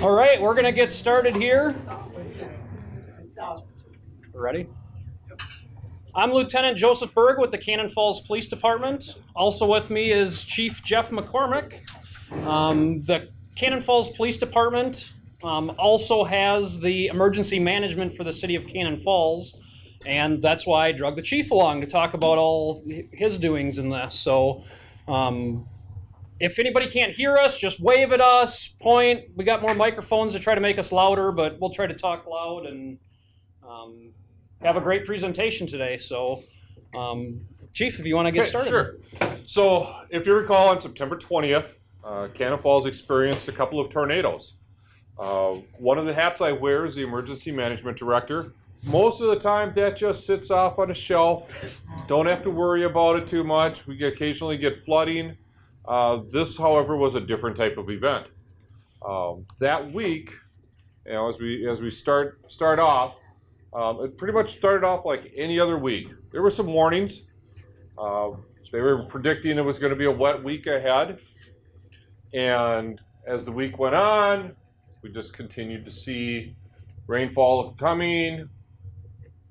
All right, we're going to get started here. Ready? I'm Lieutenant Joseph Berg with the Cannon Falls Police Department. Also with me is Chief Jeff McCormick. The Cannon Falls Police Department also has the emergency management for the city of Cannon Falls, and that's why I drug the chief along to talk about all his doings in this. So if anybody can't hear us, just wave at us, point. We got more microphones to try to make us louder, but we'll try to talk loud and have a great presentation today. So, Chief, if you want to get started. Sure. So, if you recall, on September 20th, Cannon Falls experienced a couple of tornadoes. One of the hats I wear is the Emergency Management Director. Most of the time, that just sits off on a shelf. Don't have to worry about it too much. We occasionally get flooding. This, however, was a different type of event. That week, as we start off, it pretty much started off like any other week. There were some warnings. They were predicting it was going to be a wet week ahead. And as the week went on, we just continued to see rainfall coming,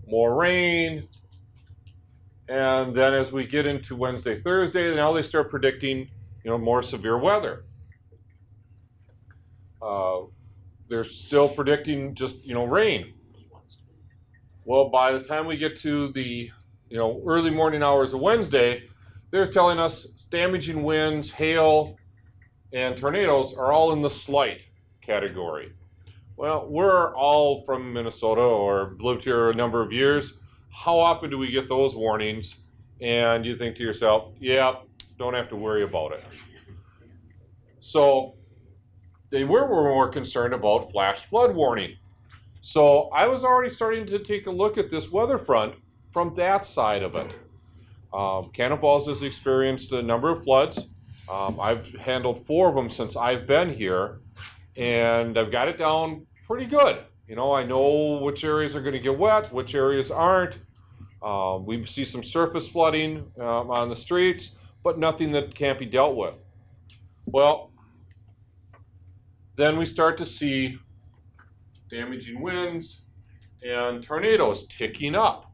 more rain. And then as we get into Wednesday, Thursday, now they start predicting, more severe weather. They're still predicting just, rain. Well, by the time we get to the, early morning hours of Wednesday, they're telling us damaging winds, hail, and tornadoes are all in the slight category. Well, we're all from Minnesota or lived here a number of years. How often do we get those warnings? And you think to yourself, yeah, don't have to worry about it. So they were more concerned about flash flood warning. So I was already starting to take a look at this weather front from that side of it. Cannon Falls has experienced a number of floods. I've handled 4 of them since I've been here, and I've got it down pretty good. I know which areas are going to get wet, which areas aren't. We see some surface flooding on the streets, but nothing that can't be dealt with. Well, then we start to see damaging winds and tornadoes ticking up.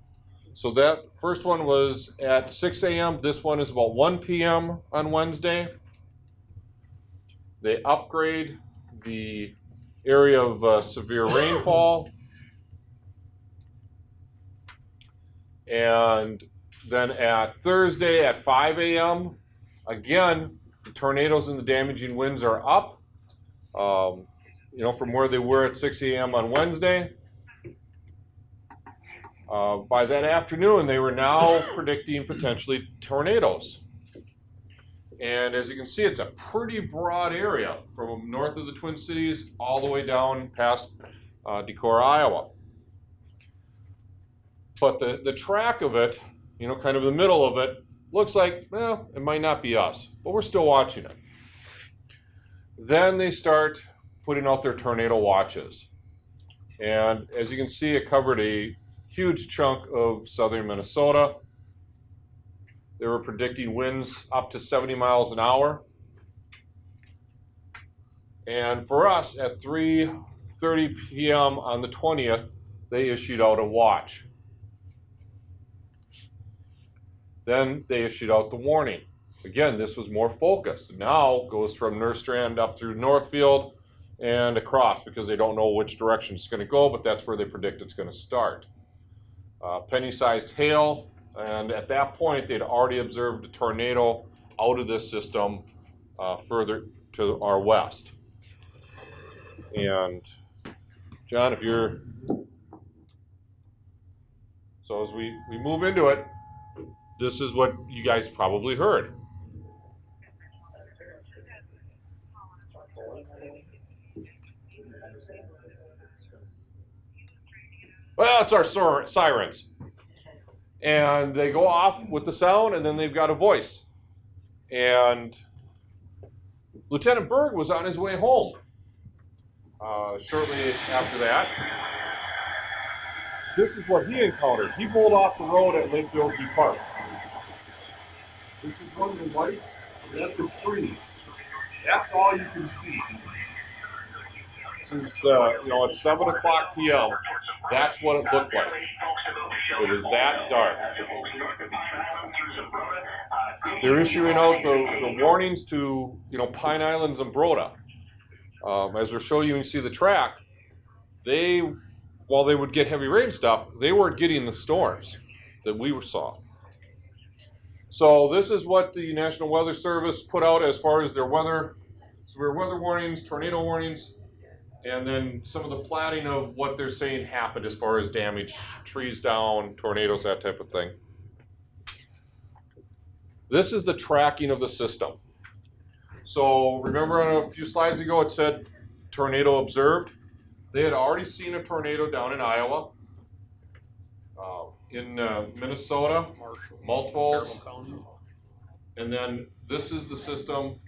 So that first one was at 6 a.m. This one is about 1 p.m. on Wednesday. They upgrade the area of severe rainfall. And then at Thursday at 5 a.m., again, the tornadoes and the damaging winds are up. From where they were at 6 a.m. on Wednesday. By that afternoon, they were now predicting potentially tornadoes. And as you can see, it's a pretty broad area from north of the Twin Cities all the way down past Decorah, Iowa. But the track of it, kind of the middle of it, looks like, well, it might not be us, but we're still watching it. Then they start putting out their tornado watches. And as you can see, it covered a huge chunk of southern Minnesota. They were predicting winds up to 70 miles an hour. And for us, at 3:30 p.m. on the 20th, they issued out a watch. Then they issued out the warning. Again, this was more focused. Now goes from Nerstrand up through Northfield and across, because they don't know which direction it's going to go, but that's where they predict it's going to start. Penny-sized hail, and at that point they'd already observed a tornado out of this system further to our west. And John, so as we move into it, this is what you guys probably heard. Well, it's our sirens. And they go off with the sound, and then they've got a voice. And Lieutenant Berg was on his way home shortly after that. This is what he encountered. He pulled off the road at Lake Billsby Park. This is one of the lights, and that's a tree. That's all you can see. This is, at 7 o'clock p.m., that's what it looked like. It was that dark. They're issuing out the warnings to, Pine Islands and Broda. As we're showing you see the track, while they would get heavy rain stuff, they weren't getting the storms that we saw. So this is what the National Weather Service put out as far as their severe weather warnings, tornado warnings, and then some of the platting of what they're saying happened as far as damage, trees down, tornadoes, that type of thing. This is the tracking of the system. So remember on a few slides ago it said tornado observed? They had already seen a tornado down in Iowa, in Minnesota, multiples, and then this is the system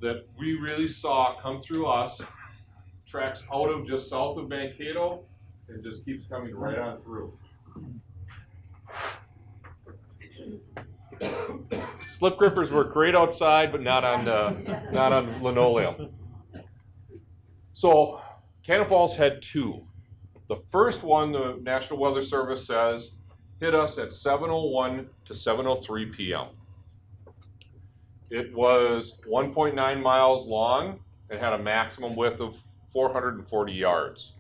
that we really saw come through us, tracks out of just south of Mankato, and just keeps coming right on through. Slip grippers work great outside, but not on linoleum. So Cannon Falls had two. The first one, the National Weather Service says, hit us at 7:01 to 7:03 p.m. It was 1.9 miles long and had a maximum width of 440 yards.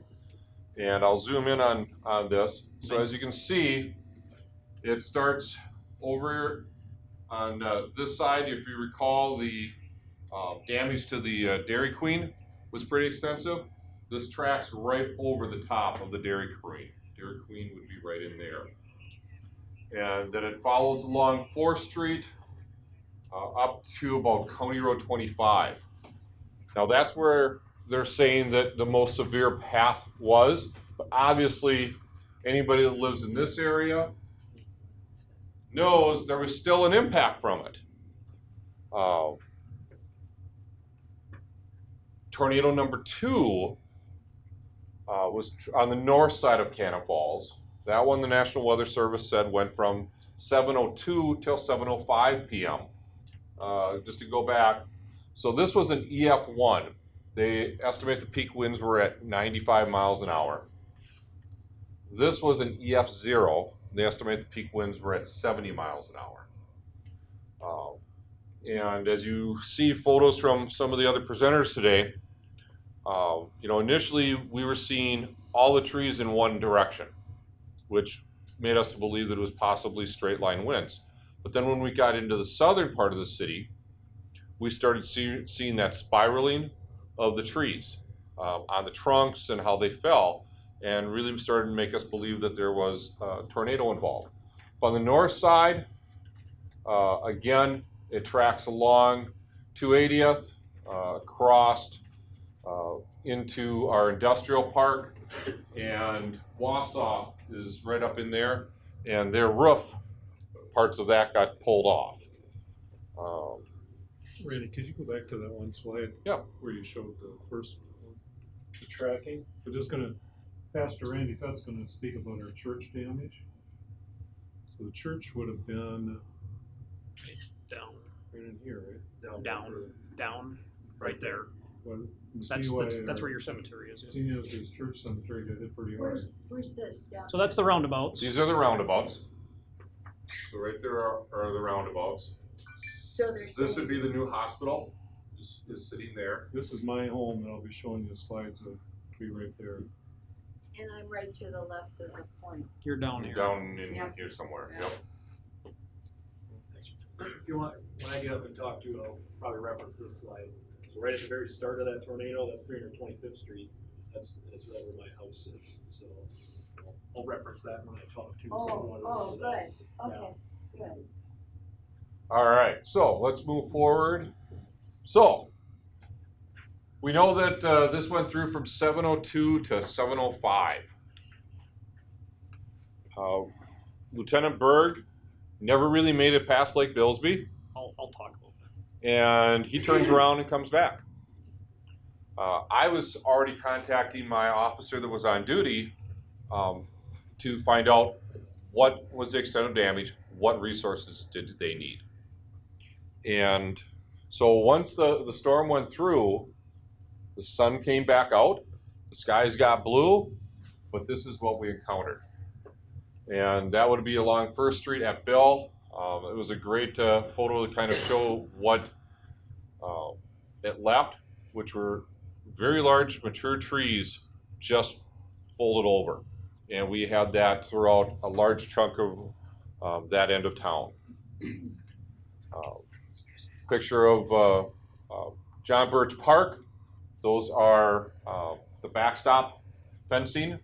And I'll zoom in on this. So as you can see, it starts over on this side. If you recall, the damage to the Dairy Queen was pretty extensive. This tracks right over the top of the Dairy Queen. Dairy Queen would be right in there. And then it follows along 4th Street up to about County Road 25. Now that's where they're saying that the most severe path was, but obviously anybody that lives in this area knows there was still an impact from it. Tornado number 2 was on the north side of Cannon Falls. That one, the National Weather Service said, went from 7:02 till 7:05 p.m. Just to go back, so this was an EF1. They estimate the peak winds were at 95 miles an hour. This was an EF0. They estimate the peak winds were at 70 miles an hour. And as you see photos from some of the other presenters today, initially we were seeing all the trees in one direction, which made us believe that it was possibly straight line winds. But then when we got into the southern part of the city, we started seeing that spiraling of the trees on the trunks and how they fell, and really started to make us believe that there was a tornado involved. On the north side, again, it tracks along 280th, across into our industrial park, and Wausau is right up in there, and their roof, parts of that got pulled off. Randy, could you go back to that one slide? Yeah. Where you showed the first one, the tracking? We're just going to, Pastor Randy Fett's going to speak about our church damage. So the church would have been Down, right in here, right? down, right there. Well, That's where your cemetery is. Yeah. Seeing as his church cemetery got hit pretty hard. Where's this down? So that's the roundabouts. These are the roundabouts. So right there are the roundabouts. So there's This would be the new hospital, is sitting there. This is my home, and I'll be showing you the slides of be right there. and I'm right to the left of the point. You're down here. Down in Yep. here somewhere. Yep. Yep. If you want, when I get up and talk to you, I'll probably reference this slide. So right at the very start of that tornado, that's 325th Street. That's right where my house is. So I'll reference that when I talk to you. so you want to know Good. that. Okay, good. All right, so let's move forward. So we know that this went through from 7:02 to 7:05. Lieutenant Berg never really made it past Lake Billsby, I'll talk about that. and he turns around and comes back. I was already contacting my officer that was on duty to find out what was the extent of damage, what resources did they need. And so once the storm went through, The sun came back out, the skies got blue, but this is what we encountered. And that would be along First Street at Bill. It was a great photo to kind of show what it left, which were very large mature trees just folded over. And we had that throughout a large chunk of that end of town. Picture of John Birch Park. Those are the backstop fencing,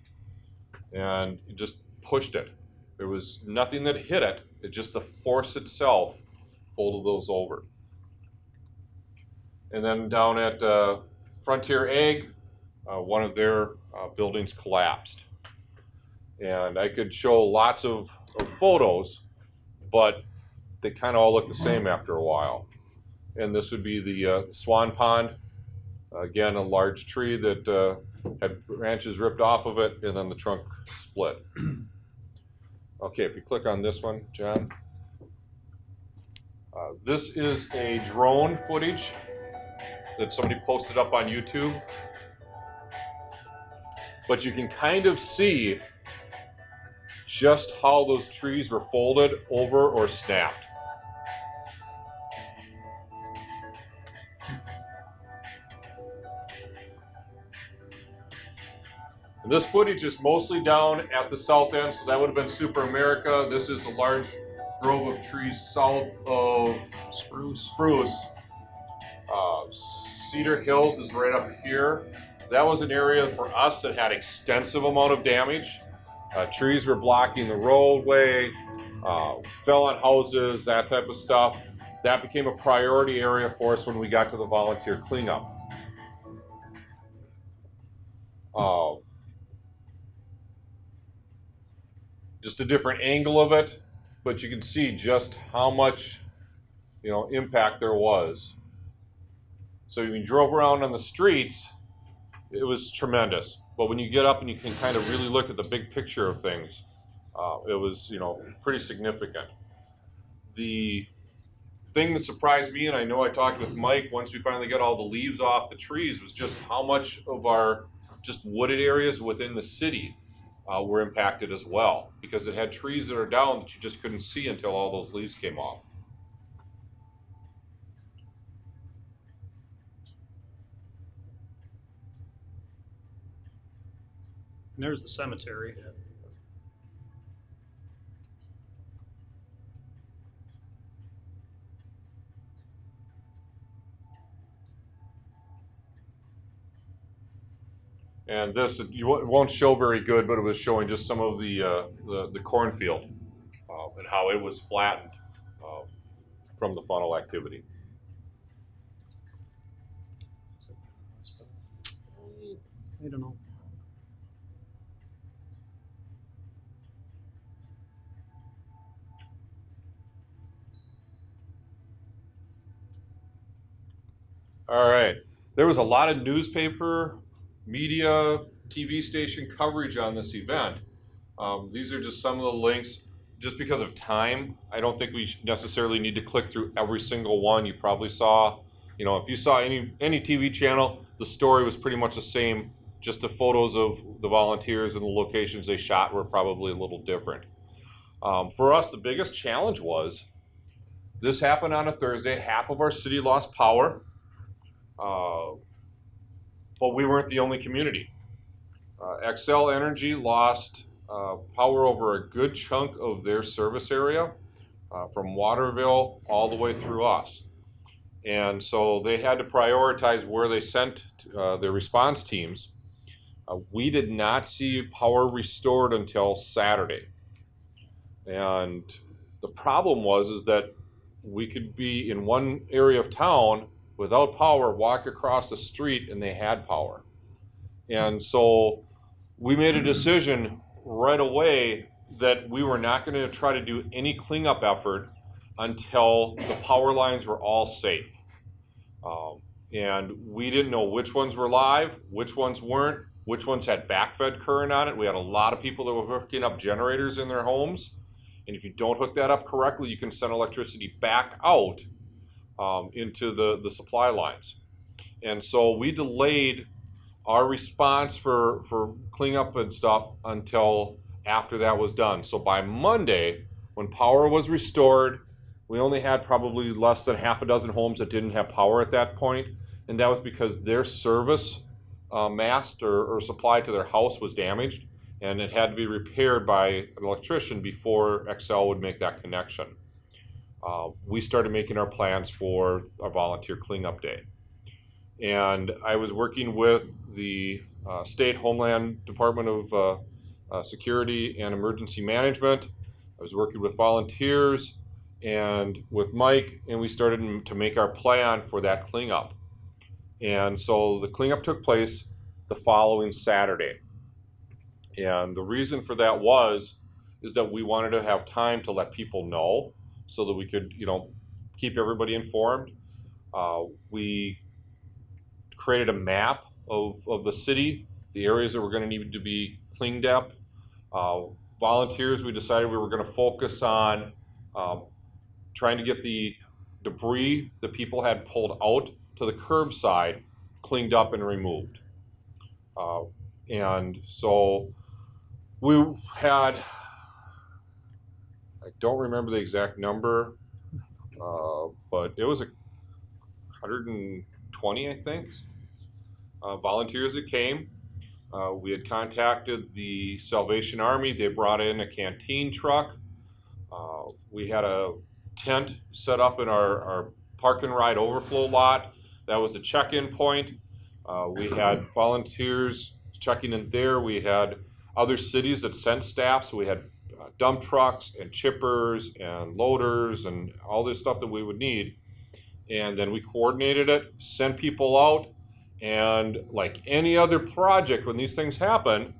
and it just pushed it. There was nothing that hit it. It just the force itself folded those over. And then down at Frontier Ag, one of their buildings collapsed. And I could show lots of photos, but they kind of all look the same after a while. And this would be the Swan Pond. Again, a large tree that had branches ripped off of it, and then the trunk split. Okay, if you click on this one, John. This is a drone footage that somebody posted up on YouTube. But you can kind of see just how those trees were folded over or snapped. And this footage is mostly down at the south end, so that would have been Super America. This is a large grove of trees south of Spruce. Cedar Hills is right up here. That was an area for us that had extensive amount of damage. Trees were blocking the roadway, fell on houses, that type of stuff. That became a priority area for us when we got to the volunteer cleanup. Just a different angle of it, but you can see just how much, impact there was. So when you drove around on the streets, it was tremendous. But when you get up and you can kind of really look at the big picture of things, it was, pretty significant. The thing that surprised me, and I know I talked with Mike once we finally got all the leaves off the trees, was just how much of our just wooded areas within the city were impacted as well, because it had trees that are down that you just couldn't see until all those leaves came off. And there's the cemetery. And this, it won't show very good, but it was showing just some of the cornfield and how it was flattened from the funnel activity. I don't know. All right. There was a lot of newspaper, media, TV station coverage on this event. These are just some of the links. Just because of time, I don't think we necessarily need to click through every single one. You probably saw, if you saw any TV channel, the story was pretty much the same. Just the photos of the volunteers and the locations they shot were probably a little different. For us, the biggest challenge was this happened on a Thursday. Half of our city lost power. But we weren't the only community. Xcel Energy lost power over a good chunk of their service area, from Waterville all the way through us. And so they had to prioritize where they sent their response teams. We did not see power restored until Saturday. And the problem is that we could be in one area of town without power, walk across the street, and they had power. And so we made a decision right away that we were not going to try to do any cleanup effort until the power lines were all safe. And we didn't know which ones were live, which ones weren't, which ones had backfed current on it. We had a lot of people that were hooking up generators in their homes. And if you don't hook that up correctly, you can send electricity back out into the supply lines. And so we delayed our response for cleanup and stuff until after that was done. So by Monday, when power was restored, we only had probably less than half a dozen homes that didn't have power at that point, and that was because their service mast or supply to their house was damaged, and it had to be repaired by an electrician before Excel would make that connection. We started making our plans for our volunteer cleanup day. And I was working with the State Homeland Department of Security and Emergency Management. I was working with volunteers and with Mike, and we started to make our plan for that cleanup. And so the cleanup took place the following Saturday. And the reason for that is that we wanted to have time to let people know so that we could, keep everybody informed. We created a map of the city, the areas that were going to need to be cleaned up. Volunteers, we decided we were going to focus on trying to get the debris that people had pulled out to the curbside cleaned up and removed. And so we had, I don't remember the exact number, but it was 120, I think, volunteers that came. We had contacted the Salvation Army. They brought in a canteen truck. We had a tent set up in our park and ride overflow lot. That was the check-in point. We had volunteers checking in there. We had other cities that sent staff, so we had dump trucks and chippers and loaders and all this stuff that we would need. And then we coordinated it, sent people out, and like any other project, when these things happen,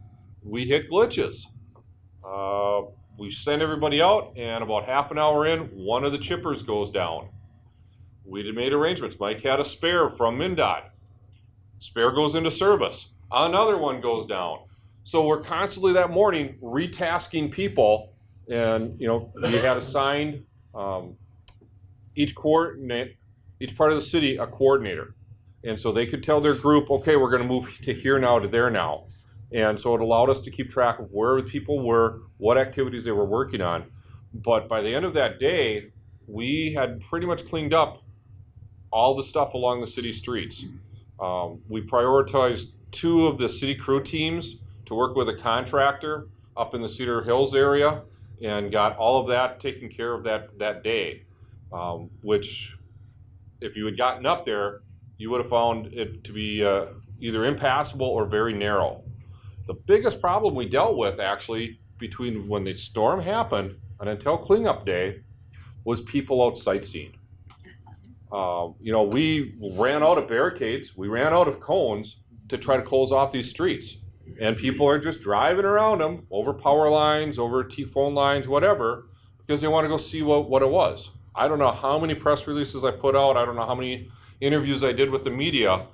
we hit glitches. We send everybody out, and about half an hour in, one of the chippers goes down. We had made arrangements. Mike had a spare from MnDOT. Spare goes into service. Another one goes down. So we're constantly that morning retasking people, and we had assigned each part of the city a coordinator. And so they could tell their group, okay, we're going to move to here now to there now. And so it allowed us to keep track of where people were, what activities they were working on. But by the end of that day, we had pretty much cleaned up all the stuff along the city streets. We prioritized 2 of the city crew teams to work with a contractor up in the Cedar Hills area and got all of that taken care of that day, which if you had gotten up there, you would have found it to be either impassable or very narrow. The biggest problem we dealt with actually between when the storm happened and until cleanup day was people out sightseeing. We ran out of barricades, we ran out of cones to try to close off these streets. And people are just driving around them over power lines, over phone lines, whatever, because they want to go see what it was. I don't know how many press releases I put out. I don't know how many interviews I did with the media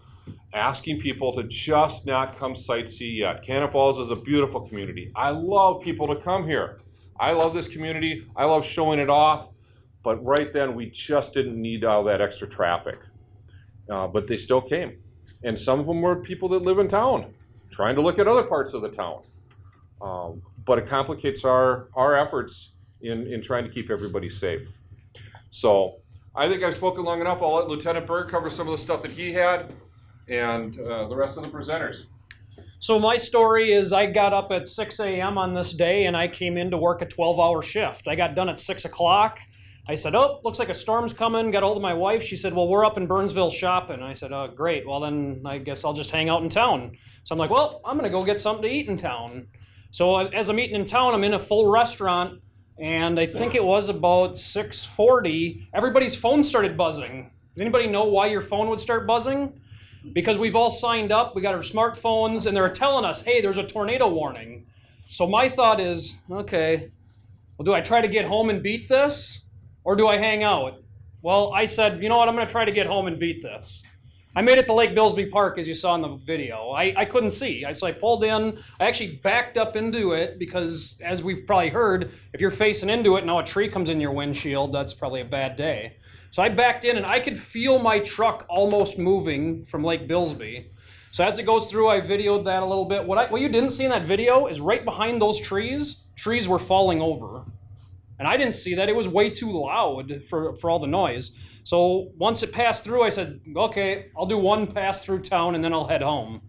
asking people to just not come sightsee yet. Cannon Falls is a beautiful community. I love people to come here. I love this community. I love showing it off. But right then, we just didn't need all that extra traffic. But they still came. And some of them were people that live in town, trying to look at other parts of the town. But it complicates our efforts in trying to keep everybody safe. So I think I've spoken long enough. I'll let Lieutenant Berg cover some of the stuff that he had and the rest of the presenters. So my story is I got up at 6 a.m. on this day, and I came in to work a 12-hour shift. I got done at 6 o'clock. I said, oh, looks like a storm's coming. Got hold of my wife. She said, well, we're up in Burnsville shopping. I said, oh, great. Well, then I guess I'll just hang out in town. So I'm like, well, I'm going to go get something to eat in town. So as I'm eating in town, I'm in a full restaurant, and I think it was about 6:40. Everybody's phone started buzzing. Does anybody know why your phone would start buzzing? Because we've all signed up, we got our smartphones, and they're telling us, hey, there's a tornado warning. So my thought is, okay, well, do I try to get home and beat this, or do I hang out? Well, I said, you know what, I'm going to try to get home and beat this. I made it to Lake Billsby Park, as you saw in the video. I couldn't see. So I pulled in. I actually backed up into it because, as we've probably heard, if you're facing into it, now a tree comes in your windshield, that's probably a bad day. So I backed in and I could feel my truck almost moving from Lake Billsby. So as it goes through, I videoed that a little bit. What you didn't see in that video is right behind those trees were falling over. And I didn't see that. It was way too loud for all the noise. So once it passed through, I said, okay, I'll do one pass through town and then I'll head home.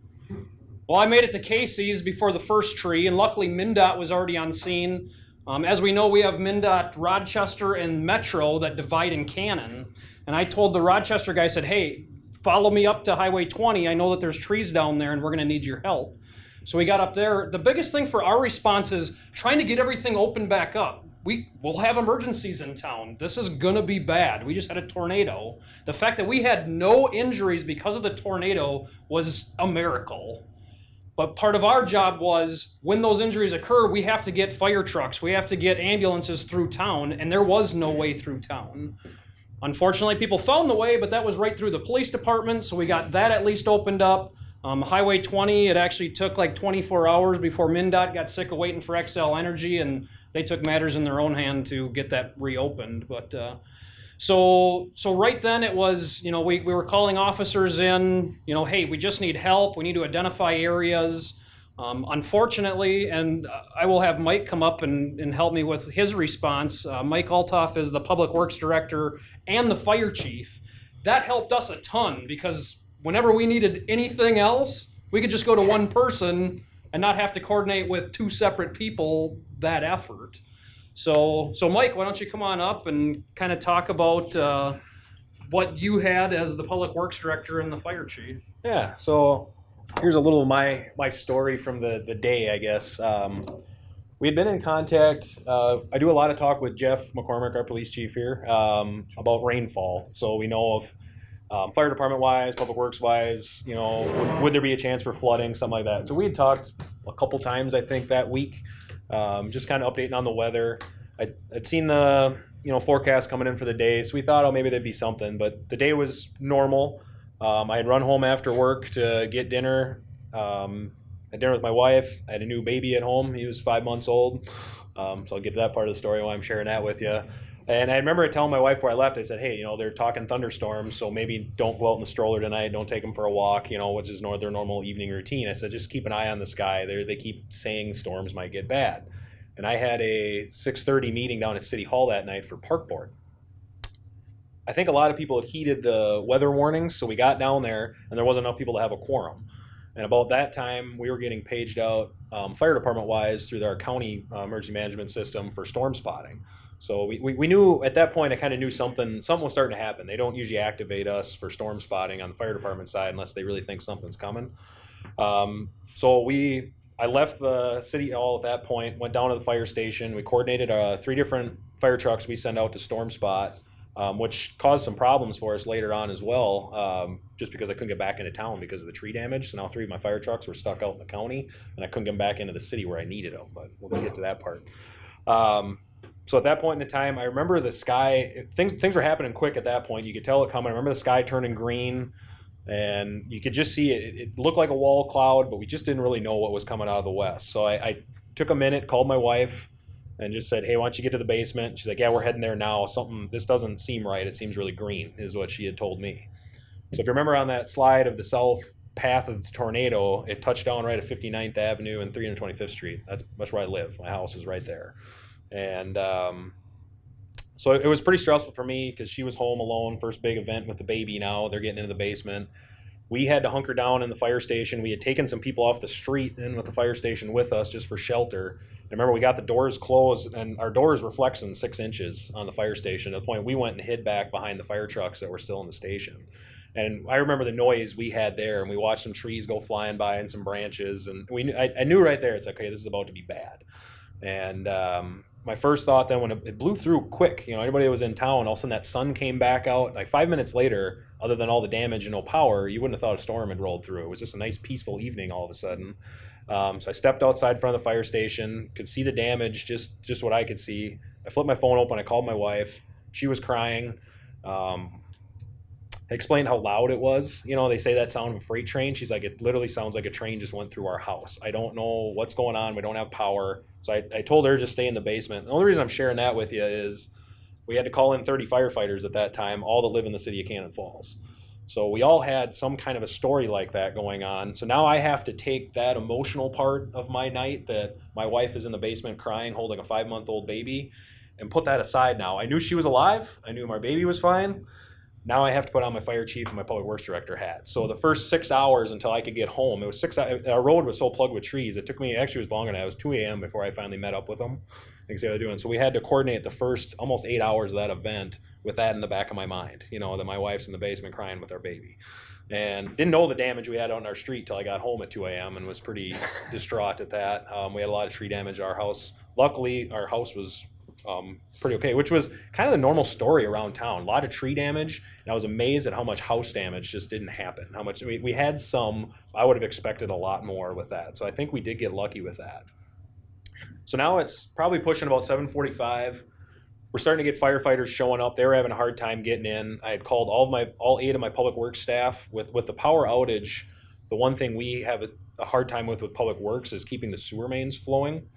Well, I made it to Casey's before the first tree, and luckily MnDOT was already on scene. As we know, we have MnDOT Rochester and Metro that divide in Cannon. And I told the Rochester guy, I said, hey, follow me up to Highway 20. I know that there's trees down there and we're gonna need your help. So we got up there. The biggest thing for our response is trying to get everything open back up. We'll have emergencies in town. This is gonna be bad. We just had a tornado. The fact that we had no injuries because of the tornado was a miracle. But part of our job was, when those injuries occur, we have to get fire trucks, we have to get ambulances through town, and there was no way through town. Unfortunately, people found the way, but that was right through the police department, so we got that at least opened up. Highway 20, it actually took like 24 hours before MnDOT got sick of waiting for XL Energy, and they took matters in their own hand to get that reopened. But so right then it was, we were calling officers in, hey, we just need help. We need to identify areas. Unfortunately, and I will have Mike come up and help me with his response. Mike Altoff is the Public Works Director and the Fire Chief. That helped us a ton, because whenever we needed anything else, we could just go to one person and not have to coordinate with two separate people that effort. So Mike, why don't you come on up and kind of talk about what you had as the Public Works Director and the Fire Chief. Yeah, so here's a little of my story from the day, I guess. We had been in contact. I do a lot of talk with Jeff McCormick, our police chief here, about rainfall. So we know of fire department wise, public works wise, would there be a chance for flooding, something like that. So we had talked a couple times, I think, that week, just kind of updating on the weather. I'd seen the forecast coming in for the day, so we thought, maybe there'd be something. But the day was normal. I had run home after work to get dinner. Had dinner with my wife. I had a new baby at home. He was 5 months old. So I'll get to that part of the story while I'm sharing that with you. And I remember telling my wife before I left, I said, hey, they're talking thunderstorms, so maybe don't go out in the stroller tonight. Don't take them for a walk, which is their normal evening routine. I said, just keep an eye on the sky. They keep saying storms might get bad. And I had a 6:30 meeting down at City Hall that night for Park Board. I think a lot of people had heeded the weather warnings, so we got down there, and there wasn't enough people to have a quorum. And about that time, we were getting paged out fire department-wise through our county emergency management system for storm spotting. So we knew at that point, I kind of knew something was starting to happen. They don't usually activate us for storm spotting on the fire department side unless they really think something's coming. I left the city hall at that point, went down to the fire station. We coordinated 3 different fire trucks we sent out to storm spot, which caused some problems for us later on as well, just because I couldn't get back into town because of the tree damage. So now 3 of my fire trucks were stuck out in the county, and I couldn't get back into the city where I needed them, but we'll get to that part. So at that point in the time, I remember the sky, things were happening quick at that point. You could tell it coming. I remember the sky turning green, and you could just see it. It looked like a wall cloud, but we just didn't really know what was coming out of the west. So I took a minute, called my wife, and just said, hey, why don't you get to the basement? She's like, yeah, we're heading there now. This doesn't seem right. It seems really green, is what she had told me. So if you remember on that slide of the south path of the tornado, it touched down right at 59th Avenue and 325th Street. That's where I live. My house is right there. And so it was pretty stressful for me because she was home alone, first big event with the baby now. They're getting into the basement. We had to hunker down in the fire station. We had taken some people off the street in with the fire station with us just for shelter. And remember, we got the doors closed, and our doors were flexing 6 inches on the fire station to the point we went and hid back behind the fire trucks that were still in the station. And I remember the noise we had there, and we watched some trees go flying by and some branches. And I knew right there, it's like, okay, this is about to be bad. And my first thought then, when it blew through quick, anybody that was in town, all of a sudden that sun came back out. Like 5 minutes later, other than all the damage and no power, you wouldn't have thought a storm had rolled through. It was just a nice peaceful evening all of a sudden. So I stepped outside front of the fire station, could see the damage, just what I could see. I flipped my phone open, I called my wife. She was crying. I explained how loud it was. They say that sound of a freight train. She's like, it literally sounds like a train just went through our house. I don't know what's going on. We don't have power. So I told her just stay in the basement. The only reason I'm sharing that with you is we had to call in 30 firefighters at that time, all that live in the city of Cannon Falls. So we all had some kind of a story like that going on. So now I have to take that emotional part of my night, that my wife is in the basement crying, holding a 5-month-old baby, and put that aside now. I knew she was alive. I knew my baby was fine. Now I have to put on my fire chief and my public works director hat. So the first 6 hours until I could get home, it was 6 hours. Our road was so plugged with trees. It took me, actually it was longer than that. It was 2 a.m. before I finally met up with them and see what they're doing. So we had to coordinate the first almost 8 hours of that event with that in the back of my mind, you know, that my wife's in the basement crying with our baby. And didn't know the damage we had out in our street till I got home at 2 a.m. and was pretty distraught at that. We had a lot of tree damage at our house. Luckily, our house was pretty okay, which was kind of the normal story around town. A lot of tree damage, and I was amazed at how much house damage just didn't happen. How much we had some, I would have expected a lot more with that. So I think we did get lucky with that. So now it's probably pushing about 7:45. We're starting to get firefighters showing up. They were having a hard time getting in. I had called all 8 of my public works staff. With the power outage, the one thing we have a hard time with public works is keeping the sewer mains flowing.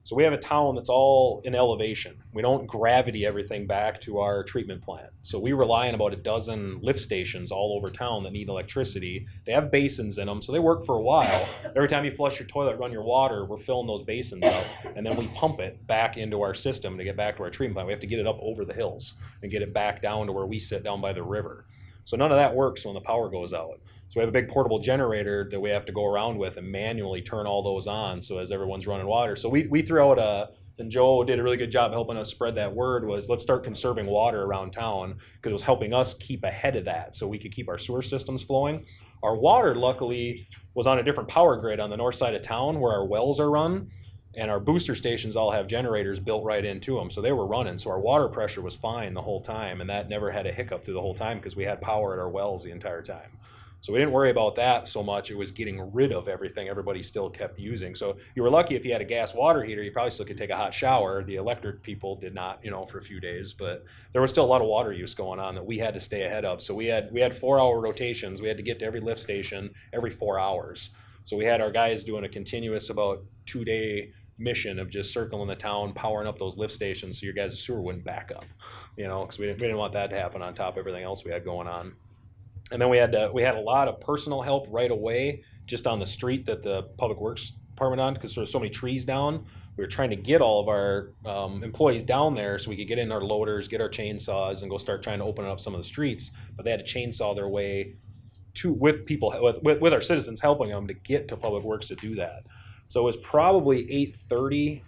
So we have a town that's all in elevation. We don't gravity everything back to our treatment plant. So we rely on about a dozen lift stations all over town that need electricity. They have basins in them, so they work for a while. Every time you flush your toilet, run your water, we're filling those basins up, and then we pump it back into our system to get back to our treatment plant. We have to get it up over the hills and get it back down to where we sit down by the river. So none of that works when the power goes out. So we have a big portable generator that we have to go around with and manually turn all those on so as everyone's running water. So we threw out and Joe did a really good job helping us spread that word, was let's start conserving water around town, because it was helping us keep ahead of that so we could keep our sewer systems flowing. Our water, luckily, was on a different power grid on the north side of town where our wells are run, and our booster stations all have generators built right into them, so they were running. So our water pressure was fine the whole time, and that never had a hiccup through the whole time because we had power at our wells the entire time. So we didn't worry about that so much. It was getting rid of everything everybody still kept using. So you were lucky if you had a gas water heater, you probably still could take a hot shower. The electric people did not, for a few days, but there was still a lot of water use going on that we had to stay ahead of. So we had 4-hour rotations. We had to get to every lift station every 4 hours. So we had our guys doing a continuous about 2-day mission of just circling the town, powering up those lift stations so your guys' sewer wouldn't back up, because we didn't want that to happen on top of everything else we had going on. And then we had a lot of personal help right away just on the street that the public works department on, because there's so many trees down. We were trying to get all of our employees down there so we could get in our loaders, get our chainsaws, and go start trying to open up some of the streets. But they had to chainsaw their way with people, with our citizens helping them to get to public works to do that. So it was probably 8:30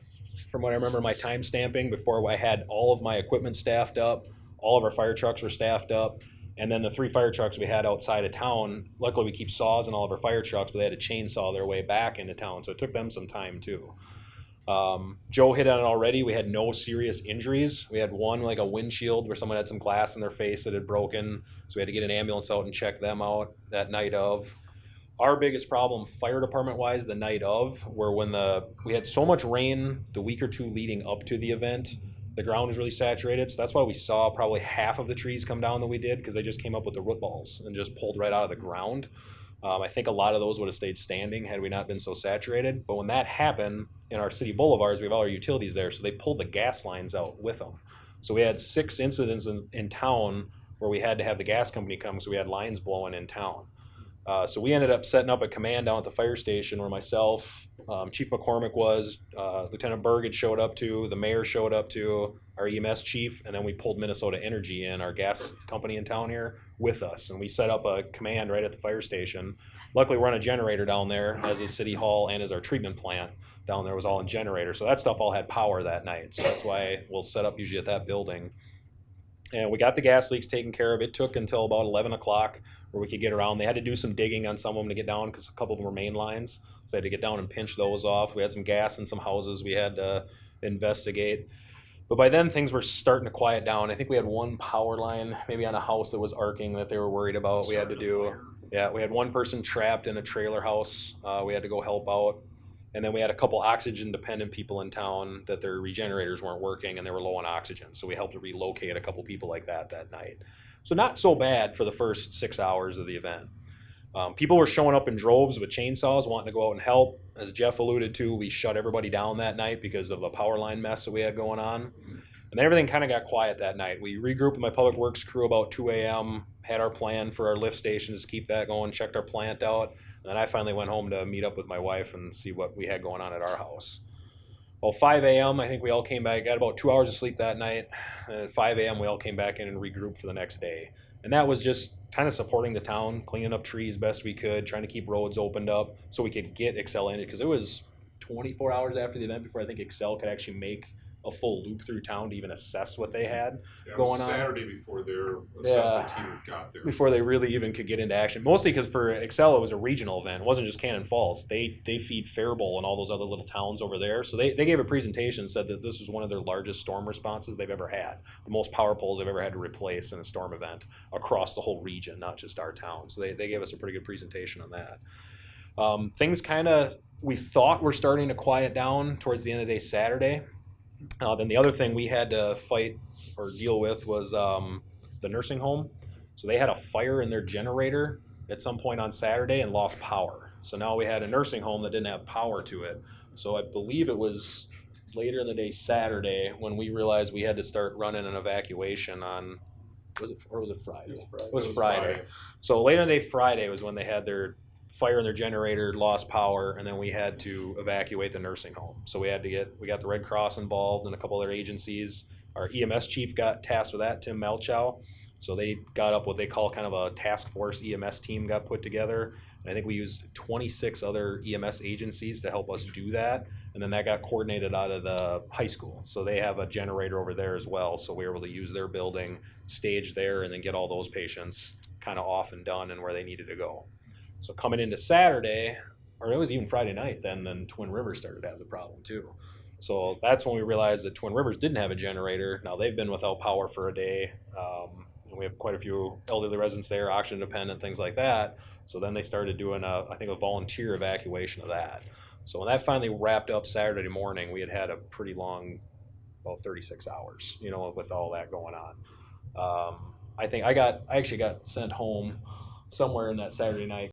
from what I remember my time stamping before I had all of my equipment staffed up. All of our fire trucks were staffed up. And then the 3 fire trucks we had outside of town, luckily we keep saws in all of our fire trucks, but they had to chainsaw their way back into town. So it took them some time too. Joe hit on it already. We had no serious injuries. We had one, like a windshield where someone had some glass in their face that had broken. So we had to get an ambulance out and check them out that night of. Our biggest problem, fire department wise, the night of, were when we had so much rain the week or 2 leading up to the event. The ground was really saturated, so that's why we saw probably half of the trees come down that we did, because they just came up with the root balls and just pulled right out of the ground. I think a lot of those would have stayed standing had we not been so saturated. But when that happened, in our city boulevards, we have all our utilities there, so they pulled the gas lines out with them. So we had 6 incidents in town where we had to have the gas company come, so we had lines blowing in town. So we ended up setting up a command down at the fire station where myself, Chief McCormick was, Lieutenant Berg had showed up to, the mayor showed up to, our EMS chief, and then we pulled Minnesota Energy in, our gas company in town here, with us. And we set up a command right at the fire station. Luckily, we're on a generator down there, as is City Hall and as our treatment plant down there was all in generator. So that stuff all had power that night. So that's why we'll set up usually at that building. And we got the gas leaks taken care of. It took until about 11 o'clock where we could get around. They had to do some digging on some of them to get down because a couple of them were main lines. So they had to get down and pinch those off. We had some gas in some houses we had to investigate. But by then things were starting to quiet down. I think we had one power line maybe on a house that was arcing that they were worried about. We had to do, we had one person trapped in a trailer house. We had to go help out. And then we had a couple oxygen-dependent people in town that their regenerators weren't working and they were low on oxygen. So we helped to relocate a couple people like that night. So not so bad for the first 6 hours of the event. People were showing up in droves with chainsaws wanting to go out and help. As Jeff alluded to, we shut everybody down that night because of the power line mess that we had going on. And then everything kind of got quiet that night. We regrouped with my public works crew about 2 a.m., had our plan for our lift stations to keep that going, checked our plant out. And then I finally went home to meet up with my wife and see what we had going on at our house. Well, 5 a.m., I think we all came back, got about 2 hours of sleep that night. And at 5 a.m., we all came back in and regrouped for the next day. And that was just kind of supporting the town, cleaning up trees best we could, trying to keep roads opened up so we could get Excel in it. Because it was 24 hours after the event before I think Excel could actually make a full loop through town to even assess what they had going on. Saturday before their assessment team got there. Before they really even could get into action. Mostly because for Excel, it was a regional event. It wasn't just Cannon Falls. They feed Faribault and all those other little towns over there. So they gave a presentation and said that this was one of their largest storm responses they've ever had. The most power poles they've ever had to replace in a storm event across the whole region, not just our town. So they gave us a pretty good presentation on that. Things kind of, we thought were starting to quiet down towards the end of the day Saturday. Then the other thing we had to fight or deal with was the nursing home. So they had a fire in their generator at some point on Saturday and lost power. So now we had a nursing home that didn't have power to it. So I believe it was later in the day Saturday when we realized we had to start running an evacuation on, was it Friday? It was Friday. So later in the day Friday was when they had their fire in their generator, lost power, and then we had to evacuate the nursing home. So we got the Red Cross involved and a couple other agencies. Our EMS chief got tasked with that, Tim Melchow. So they got up what they call kind of a task force EMS team got put together. And I think we used 26 other EMS agencies to help us do that. And then that got coordinated out of the high school. So they have a generator over there as well. So we were able to use their building, stage there, and then get all those patients kind of off and done and where they needed to go. So coming into Saturday, or it was even Friday night, then Twin Rivers started to have the problem too. So that's when we realized that Twin Rivers didn't have a generator. Now they've been without power for a day. And we have quite a few elderly residents there, oxygen dependent, things like that. So then they started doing a volunteer evacuation of that. So when that finally wrapped up Saturday morning, we had a pretty long, about 36 hours, with all that going on. I think I actually got sent home somewhere in that Saturday night